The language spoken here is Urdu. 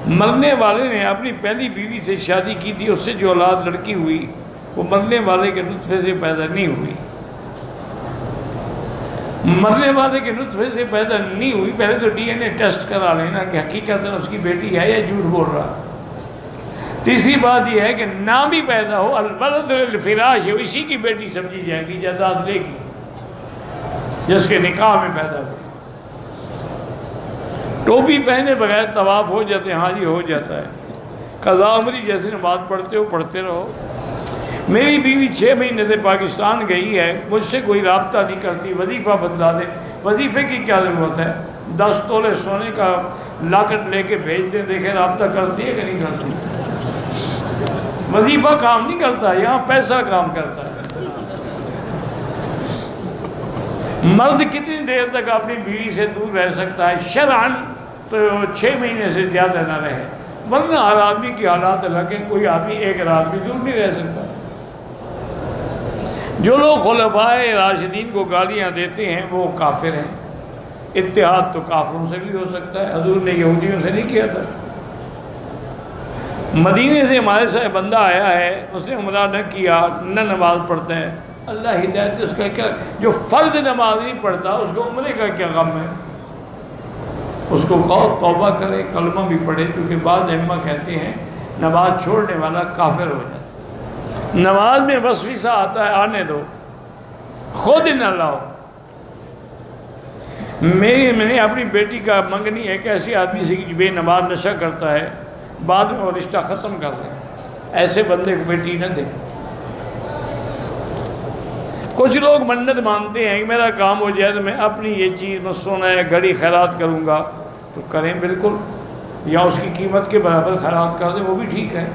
مرنے والے نے اپنی پہلی بیوی سے شادی کی تھی، اس سے جو اولاد لڑکی ہوئی وہ مرنے والے کے نطفے سے پیدا نہیں ہوئی، مرنے والے کے نطفے سے پیدا نہیں ہوئی۔ پہلے تو ڈی این اے ٹیسٹ کرا لینا کہ حقیقت اس کی بیٹی ہے یا جھوٹ بول رہا۔ تیسری بات یہ ہے کہ نہ بھی پیدا ہو، الولد للفراش ہو، اسی کی بیٹی سمجھی جائے گی، جائیداد لے گی جس کے نکاح میں پیدا ہو۔ ٹوپی پہنے بغیر طواف ہو جاتے ہیں، ہاں جی ہو جاتا ہے۔ قضا عمری جیسے نماز پڑھتے ہو پڑھتے رہو۔ میری بیوی 6 مہینے سے پاکستان گئی ہے، مجھ سے کوئی رابطہ نہیں کرتی، وظیفہ بدلا دے۔ وظیفے کی کیا ضرورت ہے؟ 10 تولے سونے کا لاکٹ لے کے بھیج دیں، دیکھیں رابطہ کرتی ہے کہ نہیں کرتی۔ وظیفہ کام نہیں کرتا، یہاں پیسہ کام کرتا ہے۔ مرد کتنی دیر تک اپنی بیوی سے دور رہ سکتا ہے؟ شرعاً تو 6 مہینے سے زیادہ نہ رہے، ورنہ ہر آدمی کی حالات الگ ہیں، کوئی آدمی ایک رات بھی دور نہیں رہ سکتا۔ جو لوگ خلفائے راشدین کو گالیاں دیتے ہیں وہ کافر ہیں۔ اتحاد تو کافروں سے بھی ہو سکتا ہے، حضور نے یہودیوں سے نہیں کیا تھا۔ مدینے سے ہمارے ساتھ بندہ آیا ہے، اس نے عمرہ نہ کیا، نہ نماز پڑھتا ہے، اللہ ہدایت دے، اس کا کیا؟ جو فرض نماز نہیں پڑھتا اس کو عمرے کا کیا غم ہے؟ اس کو کہو توبہ کرے، کلمہ بھی پڑھے، کیونکہ بعض ائمہ کہتے ہیں نماز چھوڑنے والا کافر ہو جاتا ہے۔ نماز میں وسوسہ آتا ہے، آنے دو، خود نہ لاؤ۔ میں نے اپنی بیٹی کا منگنی ایک ایسے آدمی سے کہ بے نماز نشہ کرتا ہے، بعد میں وہ رشتہ ختم کر دیں، ایسے بندے کو بیٹی نہ دیں۔ کچھ لوگ منت مانتے ہیں کہ میرا کام ہو جائے تو میں اپنی یہ چیز میں سونا ہے گھڑی خیرات کروں گا، تو کریں بالکل، یا اس کی قیمت کے برابر خیرات کر دیں، وہ بھی ٹھیک ہے۔